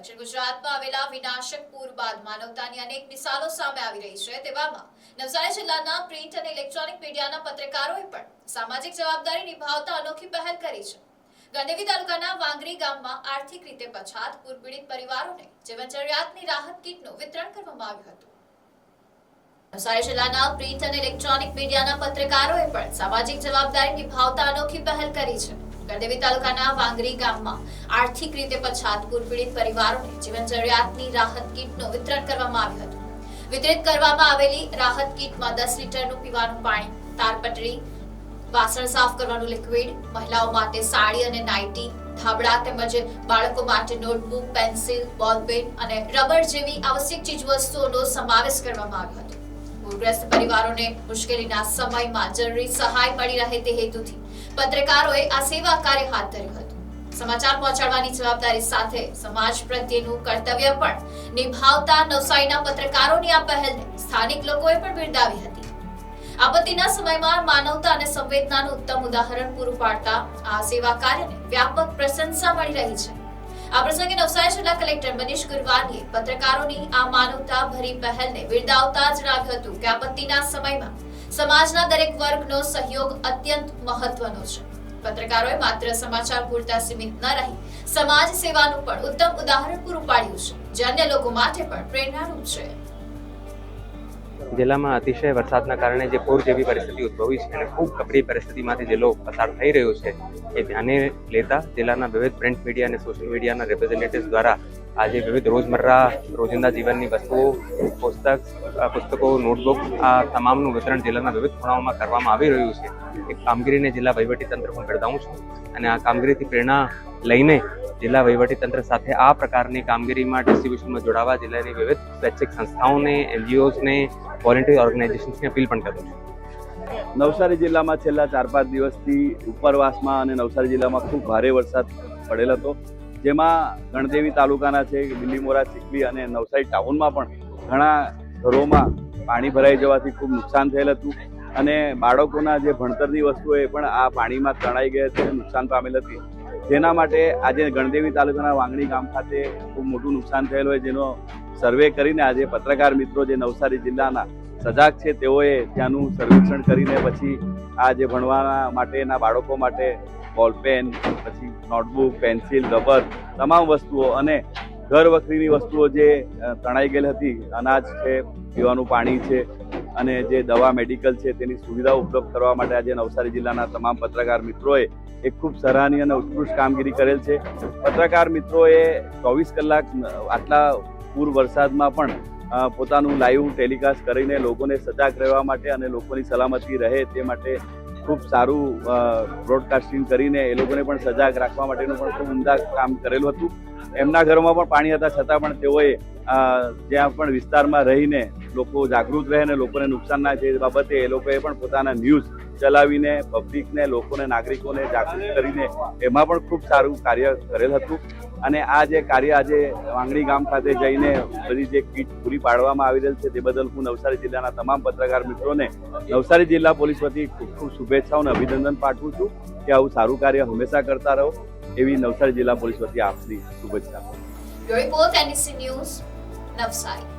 દક્ષિણ ગુજરાતમાં આવેલા વિનાશક પૂર બાદ માનવતાની અનેક મિસાલો સામે આવી રહી છે। તેવામાં નવસારી જિલ્લાના પ્રિન્ટ અને ઇલેક્ટ્રોનિક મીડિયાના પત્રકારોએ પણ સામાજિક જવાબદારી નિભાવતા અનોખી પહેલ કરી છે। ગણદેવી તાલુકાના વાંગરી ગામમાં આર્થિક રીતે પછાત પૂર પીડિત પરિવારોને જીવન જરૂરિયાતની રાહત કીટનું વિતરણ કરવામાં આવ્યું હતું। નવસારી જિલ્લાના પ્રિન્ટ અને ઇલેક્ટ્રોનિક મીડિયાના પત્રકારોએ પણ સામાજિક જવાબદારી નિભાવતા અનોખી પહેલ કરી છે। ગણદેવી તાલુકાના વાંગરી ગામમાં આર્થિક રીતે પછાત પૂર પીડિત પરિવારોને જીવન જરૂરિયાતની રાહત કીટનું વિતરણ કરવામાં આવ્યું હતું। વિતરિત કરવામાં આવેલી રાહત કીટમાં 10 લીટરનું પીવાનું પાણી, તારપટરી, વાસણ સાફ કરવાનું લિક્વિડ, મહિલાઓ માટે સાડી અને નાઇટી, ધાબળા તેમજ બાળકો માટે નોટબુક, પેન્સિલ, બોલપેન અને રબર જેવી આવશ્યક ચીજવસ્તુઓનો સમાવેશ કરવામાં આવ્યો હતો। પૂરગ્રસ્ત પરિવારોને મુશ્કેલીના સમયમાં જરૂરી સહાય મળી રહે તે હેતુથી પત્રકારોએ આ સેવા કાર્ય હાથ ધર્યું હતું। સમાચાર પહોંચાડવાની જવાબદારી સાથે સમાજ પ્રત્યેનું કર્તવ્ય પણ નિભાવતા નવસારીના પત્રકારોની આ પહેલને સ્થાનિક લોકોએ પણ બિરદાવી હતી। આપત્તિના સમયમાં માનવતા અને સંવેદનાનું ઉત્તમ ઉદાહરણ પૂરું પાડતા આ સેવા કાર્યને વ્યાપક પ્રશંસા મળી રહી છે। આ પ્રસંગે નવસારી જિલ્લા કલેક્ટર મનીષ ગુરવાનીએ પત્રકારોની આ માનવતા ભરી પહેલને બિરદાવતા જણાવ્યું હતું કે આપત્તિના સમયમાં સમાજના દરેક વર્ગનો સહયોગ અત્યંત મહત્વનો છે। પત્રકારોએ માત્ર સમાચાર પૂરતા સીમિત ન રહી સમાજ સેવાનું પણ ઉત્તમ ઉદાહરણ પૂરું પાડ્યું છે, જે અન્ય લોકો માટે પણ પ્રેરણારૂપ છે। જિલ્લામાં અતિશય વરસાદના કારણે જે પૂર જેવી પરિસ્થિતિ ઉદ્ભવી છે અને ખૂબ કપરી પરિસ્થિતિમાંથી જિલ્લો પસાર થઈ રહ્યો છે એ ધ્યાને લેતા જિલ્લાના વિવિધ પ્રિન્ટ મીડિયા અને સોશિયલ મીડિયાના રિપ્રેઝેન્ટેટિવ્સ દ્વારા આજે વિવિધ રોજિંદા જીવનની વસ્તુઓ, પુસ્તકો, નોટબુક આ તમામનું વિતરણ જિલ્લાના વિવિધ ખૂણાઓમાં કરવામાં આવી રહ્યું છે। એક કામગીરીને જિલ્લા વહીવટીતંત્ર પણ બિરદાવું છું અને આ કામગીરીથી પ્રેરણા લઈને જિલ્લા વહીવટીતંત્ર સાથે આ પ્રકારની કામગીરીમાં ડિસ્ટ્રીબ્યુશનમાં જોડાવા જિલ્લાની વિવિધ સ્વૈચ્છિક સંસ્થાઓને, NGOsને, વોલેન્ટરી ઓર્ગેનાઇઝેશન્સને અપીલ પણ કરું છું। નવસારી જિલ્લામાં છેલ્લા 4-5 દિવસથી ઉપરવાસમાં અને નવસારી જિલ્લામાં ખૂબ ભારે વરસાદ પડેલ હતો, જેમાં ગણદેવી તાલુકાના છે, બિલીમોરા, ચીખલી અને નવસારી ટાઉનમાં પણ ઘણા ઘરોમાં પાણી ભરાઈ જવાથી ખૂબ નુકસાન થયેલ હતું અને બાળકોના જે ભણતરની વસ્તુઓ એ પણ આ પાણીમાં તણાઈ ગઈ હતી અને નુકસાન પામેલ હતી। જેના માટે આજે ગણદેવી તાલુકાના વાંગણી ગામ ખાતે ખૂબ મોટું નુકસાન થયેલ હોય, જેનો સર્વે કરીને આજે પત્રકાર મિત્રો જે નવસારી જિલ્લાના સજાગ છે તેઓએ ત્યાંનું સર્વેક્ષણ કરીને પછી આ જે ભણવાના માટેના બાળકો માટે બોલપેન, પછી નોટબુક, પેન્સિલ, રબર તમામ વસ્તુઓ અને ઘર વખરીની વસ્તુઓ જે તણાઈ ગયેલી હતી, અનાજ છે, પીવાનું પાણી છે અને જે દવા મેડિકલ છે તેની સુવિધા ઉપલબ્ધ કરવા માટે આજે નવસારી જિલ્લાના તમામ પત્રકાર મિત્રોએ એક ખૂબ સરાહનીય અને ઉત્કૃષ્ટ કામગીરી કરેલ છે। પત્રકાર મિત્રોએ 24 કલાક આટલા પૂર વરસાદમાં પણ પોતાનું લાઈવ ટેલિકાસ્ટ કરીને લોકોને સજાગ રહેવા માટે અને લોકોની સલામતી રહે તે માટે ખૂબ સારું બ્રોડકાસ્ટિંગ કરીને એ લોકોને પણ સજાગ રાખવા માટેનું પણ ખૂબ ઉમદા કામ કરેલું હતું। એમના ઘરોમાં પણ પાણી હતા છતાં પણ તેઓએ જ્યાં પણ વિસ્તારમાં રહીને લોકો જાગૃત રહે અને લોકોને નુકસાન ના થાય એ બાબતે એ લોકોએ પણ પોતાના ન્યૂઝ ચલાવીને પબ્લિકને, લોકોને, નાગરિકોને જાગૃત કરીને એમાં પણ ખૂબ સારું કાર્ય કરેલ હતું અને આ જે કાર્ય આજે વાંગણી ગામ ખાતે જઈને બધી જે કીટ પૂરી પાડવામાં આવી રહેલ છે તે બદલ હું નવસારી જિલ્લાના તમામ પત્રકાર મિત્રોને નવસારી જિલ્લા પોલીસ વતી ખૂબ ખૂબ શુભેચ્છાઓ અને અભિનંદન પાઠવું છું કે આવું સારું કાર્ય હંમેશા કરતા રહો એવી નવસારી જિલ્લા પોલીસ વતી આપની શુભેચ્છા। Report NEC news, Navsari.